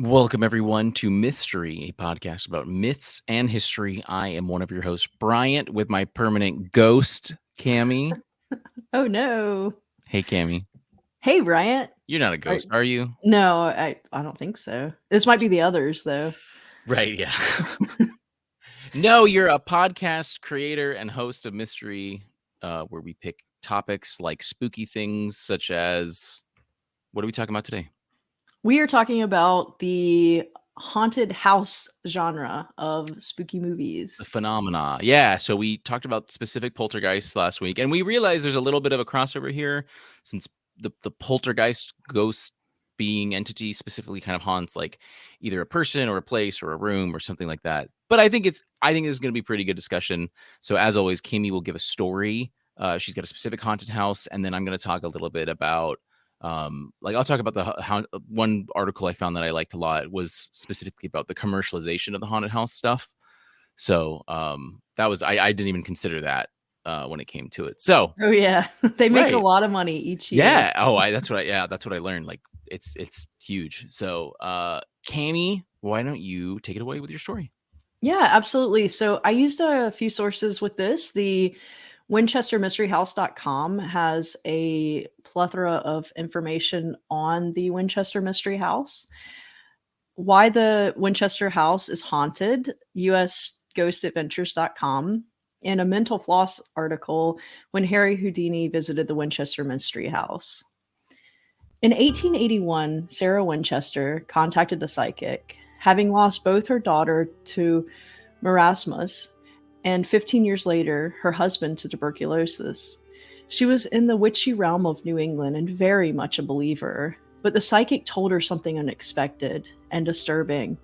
Welcome, everyone, to Mythstorie, a podcast about myths and history. I am one of your hosts, Bryant, with my permanent ghost, Cammy. Oh, no. Hey, Cammy. Hey, Bryant. You're not a ghost, are you? No, I don't think so. This might be the others, though. Right, yeah. No, you're a podcast creator and host of Mythstorie, where we pick topics like spooky things, such as... What are we talking about today? We are talking about the haunted house genre of spooky movies. The phenomena. Yeah, so we talked about specific poltergeists last week, and we realized there's a little bit of a crossover here, since the poltergeist ghost being entity specifically kind of haunts like either a person or a place or a room or something like that. But I think this is going to be pretty good discussion. So as always, Kimmy will give a story. She's got a specific haunted house, and then I'm going to talk a little bit about I'll talk about how one article I found that I liked a lot was specifically about the commercialization of the haunted house stuff. So that was I didn't even consider that when it came to it. So Oh yeah, they make right. a lot of money each year. Yeah. Oh, that's what I learned. Like it's huge. So Cammy, why don't you take it away with your story? Yeah, absolutely. So I used a few sources with this. The WinchesterMysteryHouse.com has a plethora of information on the Winchester Mystery House. Why the Winchester House is haunted, USGhostAdventures.com, and a Mental Floss article when Harry Houdini visited the Winchester Mystery House. In 1881, Sarah Winchester contacted the psychic, having lost both her daughter to marasmus and 15 years later, her husband to tuberculosis. She was in the witchy realm of New England and very much a believer, but the psychic told her something unexpected and disturbing.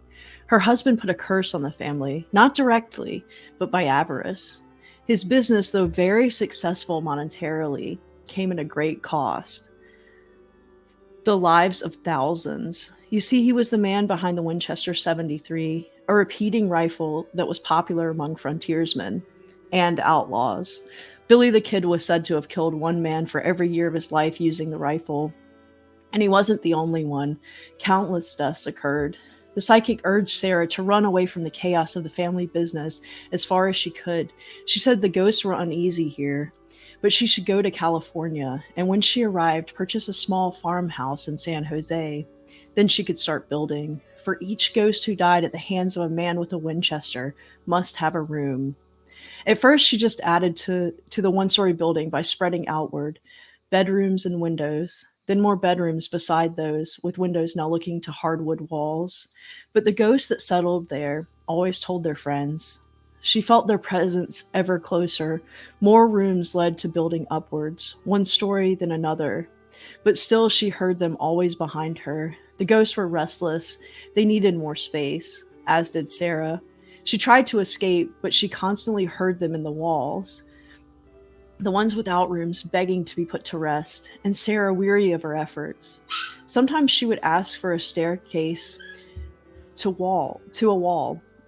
Her husband put a curse on the family, not directly, but by avarice. His business, though very successful monetarily, came at a great cost. The lives of thousands. You see, he was the man behind the Winchester 73, a repeating rifle that was popular among frontiersmen and outlaws. Billy the Kid was said to have killed one man for every year of his life using the rifle. And he wasn't the only one. Countless deaths occurred. The psychic urged Sarah to run away from the chaos of the family business as far as she could. She said the ghosts were uneasy here, but she should go to California, and when she arrived, purchase a small farmhouse in San Jose. Then she could start building, for each ghost who died at the hands of a man with a Winchester must have a room. At first, she just added to the one-story building by spreading outward, bedrooms and windows, then more bedrooms beside those, with windows now looking to hardwood walls. But the ghosts that settled there always told their friends. She felt their presence ever closer. More rooms led to building upwards, one story then another. But still she heard them always behind her. The ghosts were restless. They needed more space, as did Sarah. She tried to escape, but she constantly heard them in the walls. The ones without rooms begging to be put to rest, and Sarah weary of her efforts. Sometimes she would ask for a staircase to a wall,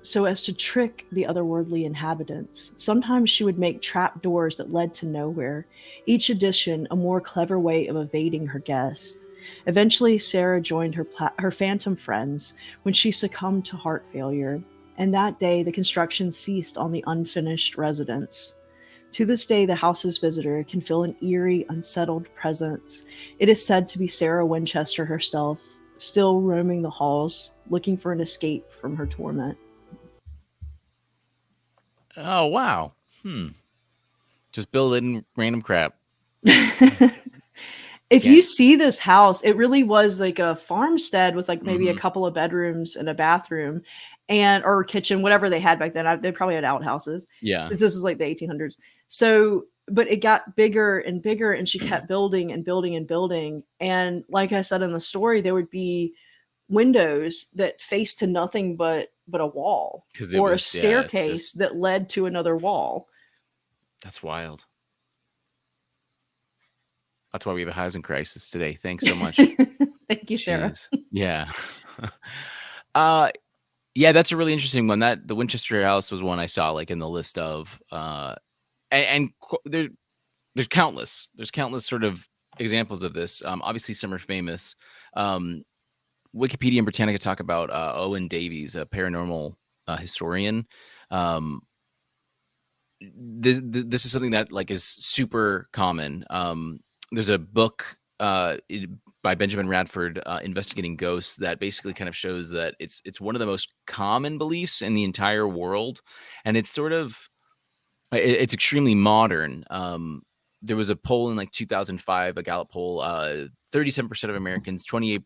so as to trick the otherworldly inhabitants. Sometimes she would make trap doors that led to nowhere, each addition a more clever way of evading her guest. Eventually, Sarah joined her phantom friends when she succumbed to heart failure, and that day the construction ceased on the unfinished residence. To this day, the house's visitor can feel an eerie, unsettled presence. It is said to be Sarah Winchester herself, still roaming the halls, looking for an escape from her torment. Oh wow. Just building random crap. If you see this house, it really was like a farmstead with like maybe a couple of bedrooms and a bathroom or kitchen, whatever they had back then. They probably had outhouses. Yeah. Because this is like the 1800s. So, but it got bigger and bigger, and she kept building and building and building. And like I said in the story, there would be windows that faced to nothing but a wall or a staircase that led to another wall. That's wild. That's why we have a housing crisis today. Thanks so much. Thank you, Sarah. Yeah. Yeah, that's a really interesting one. That the Winchester House was one I saw like in the list of and there's countless sort of examples of this. Obviously some are famous. One Wikipedia and Britannica talk about Owen Davies, a paranormal historian. This is something that like is super common. There's a book by Benjamin Radford, Investigating Ghosts, that basically kind of shows that it's one of the most common beliefs in the entire world, and it's sort of it's extremely modern. There was a poll in like 2005, a Gallup poll. 37% of Americans, 28%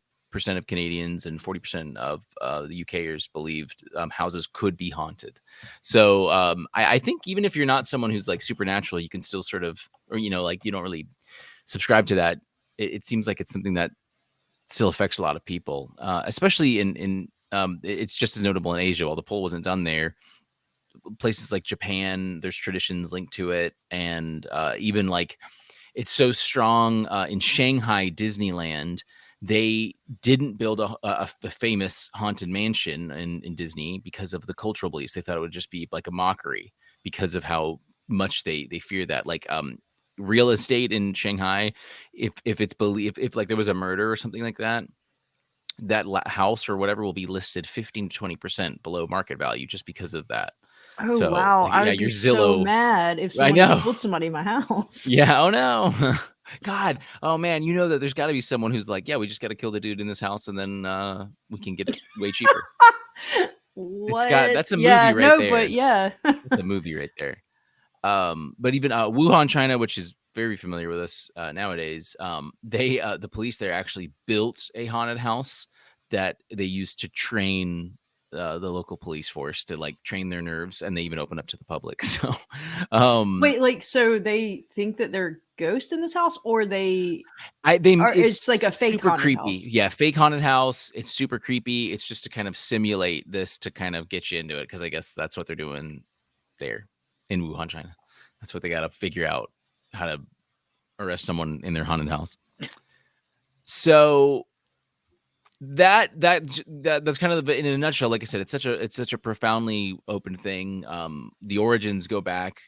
of Canadians, and 40% of the UKers believed houses could be haunted. So I think even if you're not someone who's like supernatural, you can still sort of, or like you don't really subscribe to that. It seems like it's something that still affects a lot of people, especially in it's just as notable in Asia. While the poll wasn't done there, places like Japan, there's traditions linked to it, and even like it's so strong in Shanghai Disneyland. They didn't build a famous haunted mansion in Disney because of the cultural beliefs. They thought it would just be like a mockery because of how much they fear that. Like real estate in Shanghai, if it's believed, if like there was a murder or something like that, that house or whatever will be listed 15 to 20% below market value just because of that. Oh So wow, like, I yeah, would your be so Zillow. mad if I someone know. killed somebody in my house. Yeah. Oh no. God. Oh man. You know that there's got to be someone who's like, yeah, we just got to kill the dude in this house, and then we can get it way cheaper. What? That's a Yeah, movie right no, but there. yeah. That's a movie right there. But even Wuhan, China, which is very familiar with us nowadays, they the police there actually built a haunted house that they used to train the local police force to like train their nerves, and they even open up to the public. So, Wait, like, so they think that there are ghosts in this house, or it's it's like a fake super haunted creepy. house? Yeah, fake haunted house. It's super creepy. It's just to kind of simulate this to kind of get you into it, because I guess that's what they're doing there in Wuhan, China. That's what they got to figure out, how to arrest someone in their haunted house. So that's kind of in a nutshell. Like I said, it's such a profoundly open thing. The origins go back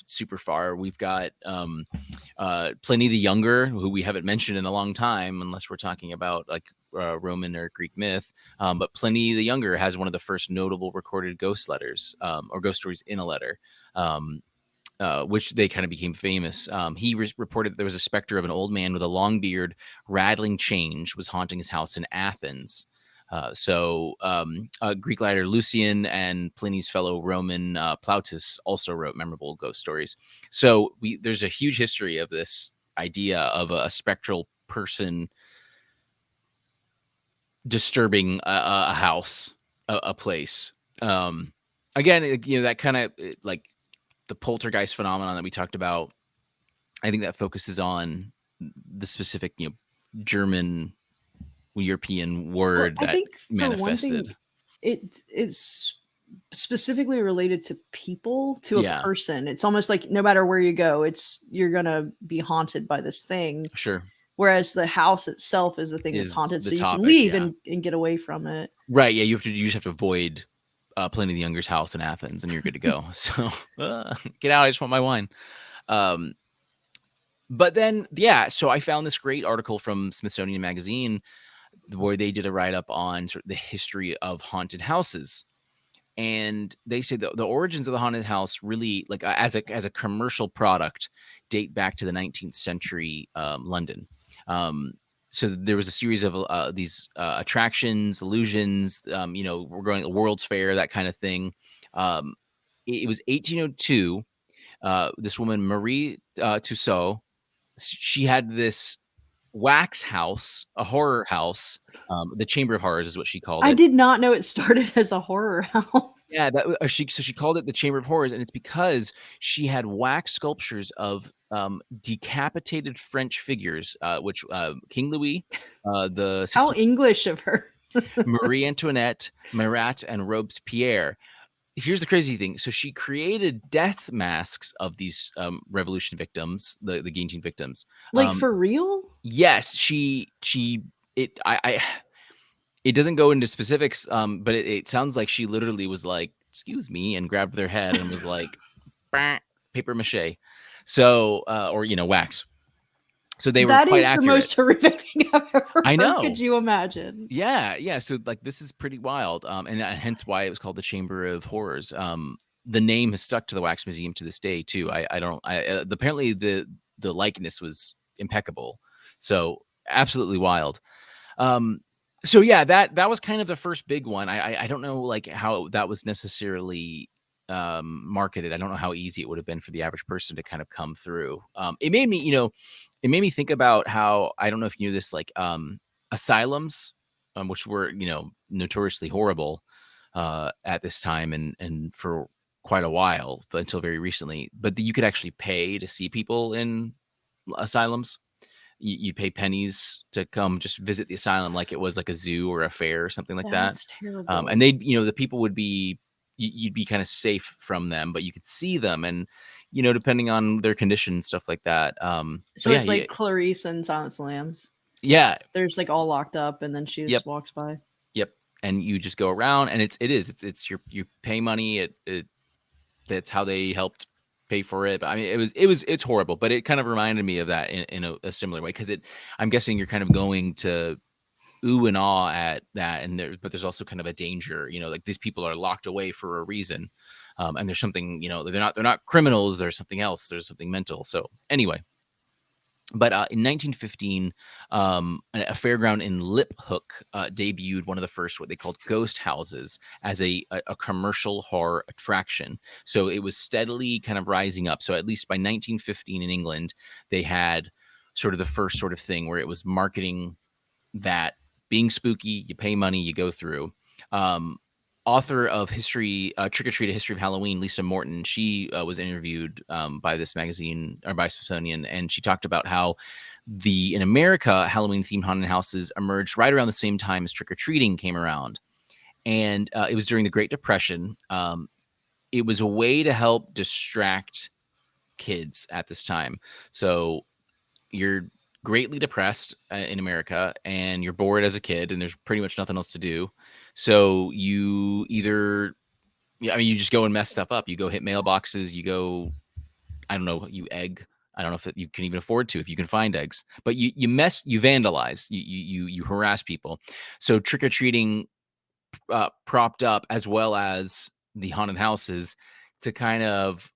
super far. We've got Pliny the Younger, who we haven't mentioned in a long time, unless we're talking about like Roman or Greek myth. But Pliny the Younger has one of the first notable recorded ghost letters, or ghost stories in a letter. Which they kind of became famous. He reported that there was a specter of an old man with a long beard, rattling change, was haunting his house in Athens. Greek writer Lucian and Pliny's fellow Roman Plautus also wrote memorable ghost stories. So there's a huge history of this idea of a spectral person disturbing a house, a place. Again, that kind of like the poltergeist phenomenon that we talked about. I think that focuses on the specific, German European Well, word I that think for one manifested. thing, it is specifically related to people, to a Yeah, person. It's almost like no matter where you go, you're gonna be haunted by this thing. sure. Whereas the house itself is the thing that's Is haunted, the so you can topic. leave Yeah. and get away from it. Right. Yeah. You just have to avoid Pliny the Younger's house in Athens, and you're good to go. So get out. I just want my wine. Um, but then, yeah, so I found this great article from Smithsonian Magazine where they did a write up on sort of the history of haunted houses. And they say that the origins of the haunted house really, like as a commercial product, date back to the 19th century London. So there was a series of these attractions, illusions. We're going to the World's Fair, that kind of thing. It was 1802. This woman, Marie Tussaud, she had this wax house, a horror house. The Chamber of Horrors is what she called I it. did not know it started as a horror house. Yeah, she called it the Chamber of Horrors, and it's because she had wax sculptures of decapitated French figures, which King Louis, the How 16th, English of her. Marie Antoinette, Marat, and Robespierre. Here's the crazy thing. So she created death masks of these revolution victims, the guillotine victims. Like, for real? Yes, it I it doesn't go into specifics, but it sounds like she literally was like, "Excuse me," and grabbed their head and was like, "Bah," paper mache. So, or wax. So they were That quite is the accurate. most horrific thing I've ever I heard. Could know. you imagine? Yeah. So like this is pretty wild. And hence why it was called the Chamber of Horrors. The name has stuck to the Wax Museum to this day too. I don't. Apparently the likeness was impeccable. So absolutely wild. Um, so yeah, that was kind of the first big one. I don't know like how that was necessarily marketed. I don't know how easy it would have been for the average person to kind of come through. It made me, it made me think about how, I don't know if you knew this, like asylums, which were, notoriously horrible at this time and for quite a while until very recently, but you could actually pay to see people in asylums. You'd pay pennies to come just visit the asylum like it was like a zoo or a fair or something like that. That's And terrible. they'd, the people would be, you'd be kind of safe from them, but you could see them and, depending on their condition and stuff like that. But So yeah, it's like Clarice and Silence of the Lambs. yeah, They're just like all locked up, and then she yep, just walks by. yep. And you just go around and it's you pay money. That's how they helped pay for it. But I mean, it's horrible, but it kind of reminded me of that in a similar way. Cause I'm guessing you're kind of going to ooh and awe at that. But there's also kind of a danger, like these people are locked away for a reason. And there's something, they're not criminals. There's something else. There's something mental. So anyway, but in 1915, a fairground in Lip Hook debuted one of the first what they called ghost houses as a commercial horror attraction. So it was steadily kind of rising up. So at least by 1915 in England, they had sort of the first sort of thing where it was marketing that being spooky, you pay money, you go through. Um, Author of History, Trick or Treat: A History of Halloween, Lisa Morton, she was interviewed by this magazine or by Smithsonian, and she talked about how in America, Halloween themed haunted houses emerged right around the same time as trick or treating came around, and it was during the Great Depression. It was a way to help distract kids at this time. So you're greatly depressed in America and you're bored as a kid and there's pretty much nothing else to do. So you either, you just go and mess stuff up. You go hit mailboxes, you go, I don't know, you egg. I don't know if you can even afford to, if you can find eggs, but you vandalize, you harass people. So trick or treating propped up as well as the haunted houses to kind of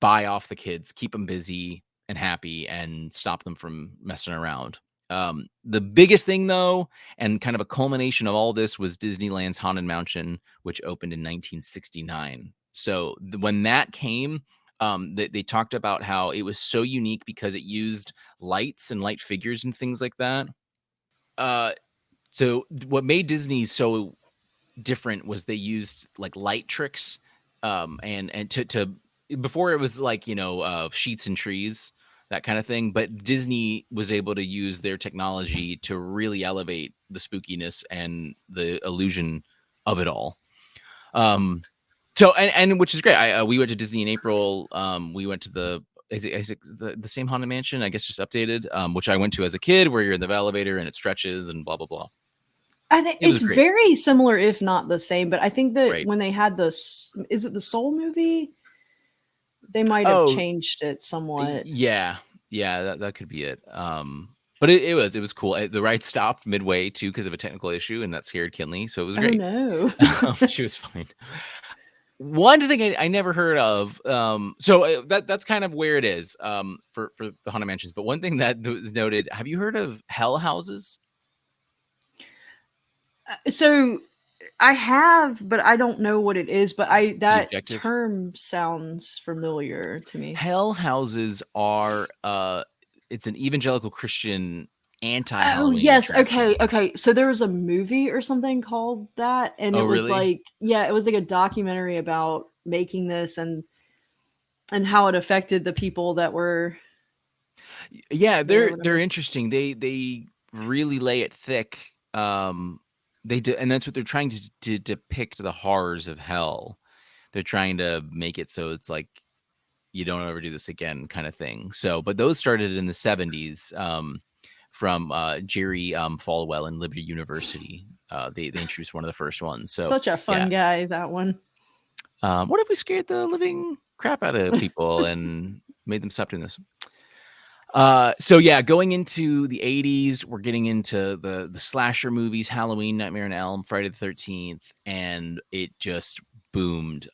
buy off the kids, keep them busy and happy, and stop them from messing around. The biggest thing, though, and kind of a culmination of all this, was Disneyland's Haunted Mansion, which opened in 1969. So when that came, they talked about how it was so unique because it used lights and light figures and things like that. So what made Disney so different was they used like light tricks, and to before it was like sheets and trees, that kind of thing, but Disney was able to use their technology to really elevate the spookiness and the illusion of it all. So and which is great. We went to Disney in April. We went to is it the same haunted mansion, I guess, just updated, which I went to as a kid, where you're in the elevator and it stretches and blah blah blah. I think It was it's great. very similar, if not the same. But I think that Right. when they had this, is it the Soul movie? They might have Oh, changed it somewhat. yeah, that could be it. But it was cool. The ride stopped midway too because of a technical issue, and that scared Kinley, so it was Oh great. no. She was fine. One thing I never heard of. So that's kind of where it is. For the haunted mansions. But one thing that was noted. Have you heard of hell houses? So I have, but I don't know what it is. But The that objective term sounds familiar to me. hell houses are it's an evangelical Christian Oh anti-Halloween yes, attraction. okay. So there was a movie or something called that, and Oh, it was really? like, yeah, it was like a documentary about making this and how it affected the people that were Yeah, there or they're whatever. interesting. They really lay it thick. They do, and that's what they're trying to depict, the horrors of hell. They're trying to make it so it's like you don't ever do this again, kind of thing. So, but those started in the 70s, from Jerry Falwell and Liberty University. They introduced one of the first ones. So Such a yeah. fun guy, that one. What if we scared the living crap out of people and made them stop doing this? So yeah, going into the 80s, we're getting into the slasher movies, Halloween, Nightmare on Elm, Friday the 13th, and it just boomed.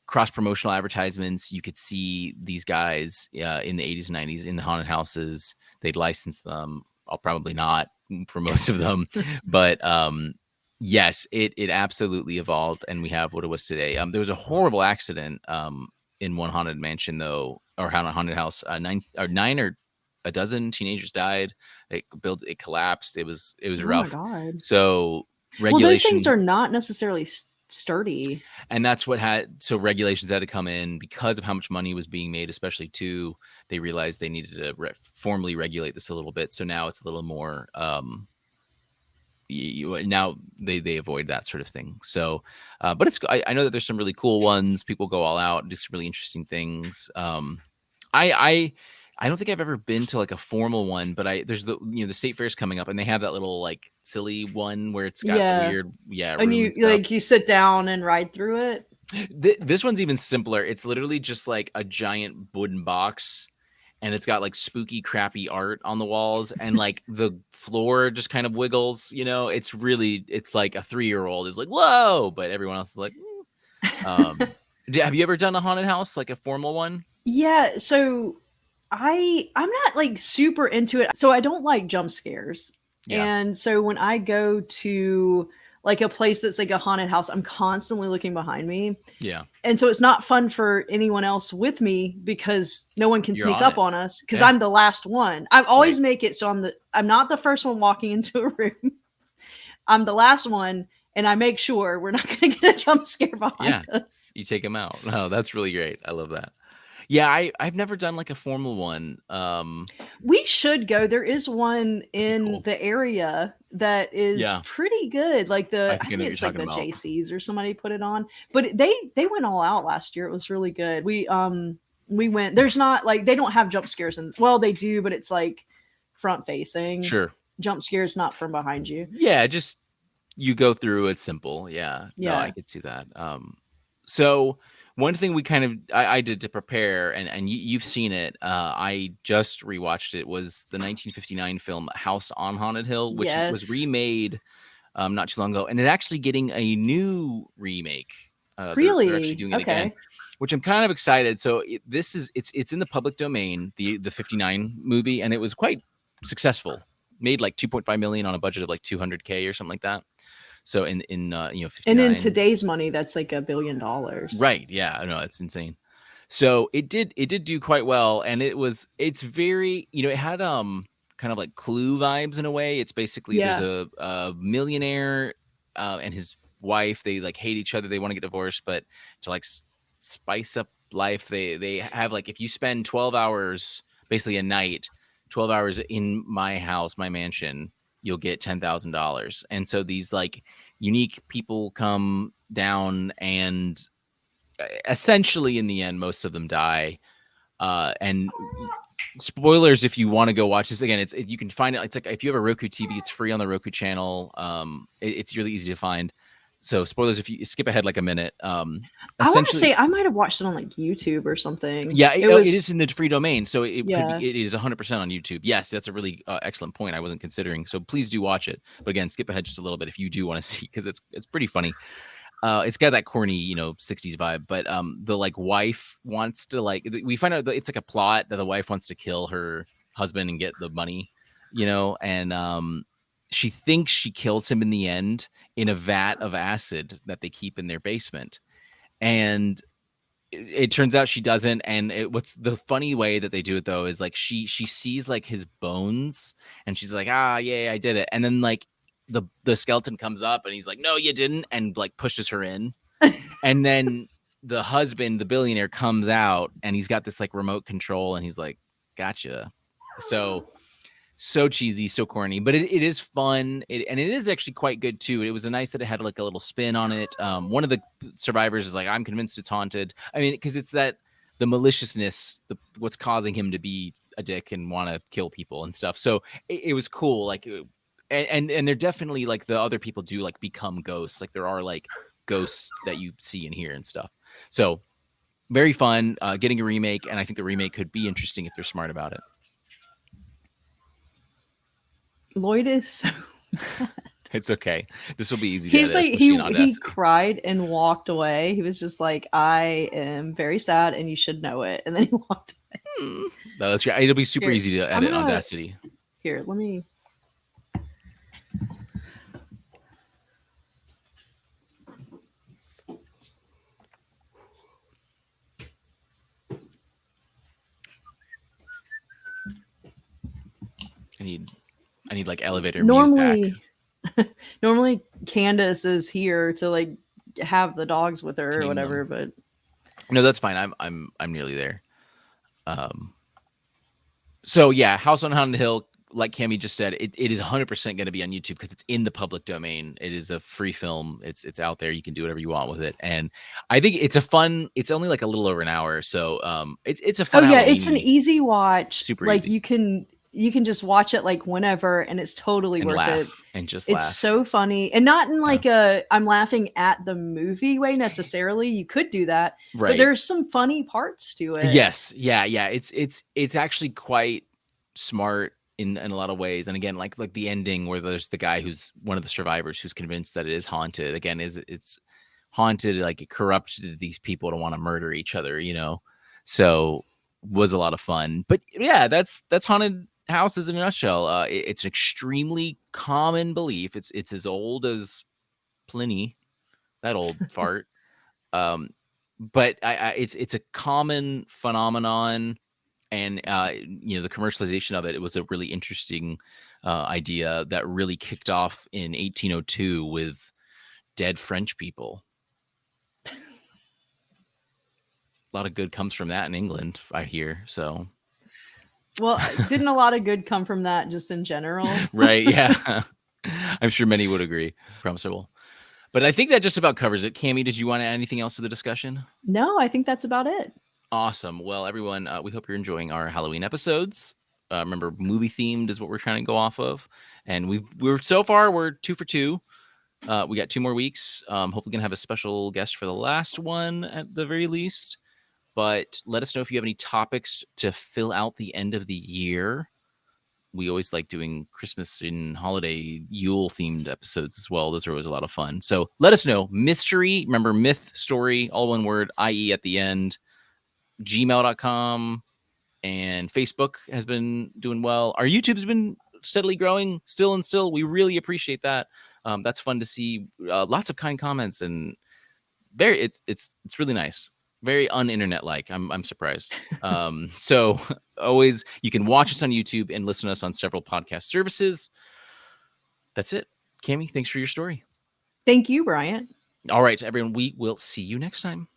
Cross promotional advertisements. You could see these guys in the 80s and 90s in the haunted houses. They'd license them. I'll probably not for most of them, but yes, it absolutely evolved, and we have what it was today. There was a horrible accident in one haunted mansion, though, or haunted house. Nine or a dozen teenagers died. It collapsed. It was Oh my rough. god. So Well, those things regulation, are not necessarily sturdy. and that's what so regulations had to come in because of how much money was being made, especially too. They realized they needed to formally regulate this a little bit. So now it's a little more now they avoid that sort of thing. So but it's I know that there's some really cool ones. People go all out and do some really interesting things. I don't think I've ever been to like a formal one, but there's the state fair's coming up, and they have that little like silly one where it's got the Yeah. weird And room you and stuff. you sit down and ride through it. This one's even simpler. It's literally just like a giant wooden box, and it's got like spooky, crappy art on the walls, and like the floor just kind of wiggles. It's like a 3-year-old is like, whoa, but everyone else is like, have you ever done a haunted house, like a formal one? Yeah, so I'm not like super into it. So I don't like jump scares. Yeah. And so when I go to like a place that's like a haunted house, I'm constantly looking behind me. Yeah. And so it's not fun for anyone else with me because no one can You're sneak on up it. on us because Yeah. I'm the last one. I always Right. make it so I'm not the first one walking into a room. I'm the last one, and I make sure we're not going to get a jump scare behind us. You take them out. No, that's really great. I love that. Yeah, I've never done like a formal one. We should go. There is one in Cool. the area that is Yeah. pretty good. Like I I think I think know what you're it's like talking the about. JCs or somebody put it on. But they went all out last year. It was really good. We went. There's not like they don't have jump scares and well they do, but it's like front facing. Sure. Jump scares not from behind you. Yeah, just you go through, it's simple. Yeah. No, I Yeah. could see that. So one thing we kind of I did to prepare, and you've seen it. I just rewatched it, was the 1959 film House on Haunted Hill, which was Yes. remade not too long ago, and it's actually getting a new remake. They're actually Really? doing it again, Okay. which I'm kind of excited. So it's in the public domain, the 59 movie, and it was quite successful. Made like 2.5 million on a budget of like 200K or something like that. So in And in 59, today's money, that's like $1 billion. right? Yeah, I know, it's insane. So it did do quite well, and it's very, it had kind of like Clue vibes in a way. It's basically there's Yeah. a millionaire and his wife. They like hate each other. They want to get divorced, but to like spice up life, they have like, if you spend 12 hours basically a night, 12 hours in my house, my mansion, you'll get $10,000. And so these like unique people come down, and essentially in the end most of them die. And spoilers if you want to go watch this again, you can find it. It's like if you have a Roku TV, it's free on the Roku channel. It's really easy to find. So spoilers if you skip ahead like a minute. I want to Essentially, say I might have watched it on like YouTube or something. yeah, It it is was in the free domain, so it could be, yeah. it is 100% on YouTube. Yes, that's a really excellent point I wasn't considering. So please do watch it, but again, skip ahead just a little bit if you do want to see, because it's pretty funny. It's got that corny 60s vibe, but the like wife wants to, like, we find out that it's like a plot that the wife wants to kill her husband and get the money, and she thinks she kills him in the end in a vat of acid that they keep in their basement. And it turns out she doesn't. And what's the funny way that they do it though is like she sees like his bones, and she's like, ah, yeah, I did it. And then like the skeleton comes up, and he's like, no, you didn't, and like pushes her in. And then the husband, the billionaire, comes out, and he's got this like remote control, and he's like, gotcha. So cheesy, so corny, but it is fun. And it is actually quite good too. It was nice that it had like a little spin on it. One of the survivors is like, I'm convinced it's haunted. I mean, because it's that the maliciousness, what's causing him to be a dick and want to kill people and stuff. So it was cool. Like, and they're definitely like, the other people do like become ghosts. Like there are like ghosts that you see and hear and stuff. So very fun. Getting a remake, and I think the remake could be interesting if they're smart about it. Lloyd is so It's okay. This will be easy to he's edit, like especially in he Audacity. cried and walked away. He was just like, I am very sad and you should know it. And then he walked away. No, that's great. It'll be super Here, easy to edit in Audacity. Here, let me. I need like elevator music. Normally Candace is here to like have the dogs with her or whatever, but no, that's fine. I'm nearly there. So yeah, House on Haunted Hill, like Cammy just said, it is 100% going to be on YouTube because it's in the public domain. It is a free film. It's out there. You can do whatever you want with it, and I think it's a fun. It's only like a little over an hour, so it's a fun. Oh yeah, it's an easy watch. Super like easy. You can just watch it like whenever, and it's totally worth it. And just it's laugh. So funny, and not in like I'm laughing at the movie way necessarily. You could do that, right? But there's some funny parts to it. Yes, yeah. It's actually quite smart in a lot of ways. And again, like the ending where there's the guy who's one of the survivors who's convinced that it is haunted. Again, it's haunted, like it corrupted these people to want to murder each other, you know. So was a lot of fun. But yeah, that's haunted houses in a nutshell. It's an extremely common belief. It's as old as Pliny, that old fart. But it's a common phenomenon, and the commercialization of it was a really interesting idea that really kicked off in 1802 with dead French people. A lot of good comes from that in England, I hear. So, well, didn't a lot of good come from that just in general? Right? Yeah, I'm sure many would agree. Promisable. But I think that just about covers it. Cammy, did you want to add anything else to the discussion? No, I think that's about it. Awesome. Well, everyone, we hope you're enjoying our Halloween episodes. Remember, movie themed is what we're trying to go off of, and we're 2 for 2. We got 2 more weeks. Hopefully, gonna have a special guest for the last one at the very least. But let us know if you have any topics to fill out the end of the year. We always like doing Christmas and holiday Yule themed episodes as well. Those are always a lot of fun. So let us know. Mythstorie, remember Mythstorie, all one word, IE at the end. gmail.com, and Facebook has been doing well. Our YouTube's been steadily growing still. We really appreciate that. That's fun to see. Lots of kind comments, and it's really nice. Very un-internet like. I'm surprised. So always you can watch us on YouTube and listen to us on several podcast services. That's it. Cammy, thanks for your story. Thank you, Bryant. All right, everyone, we will see you next time.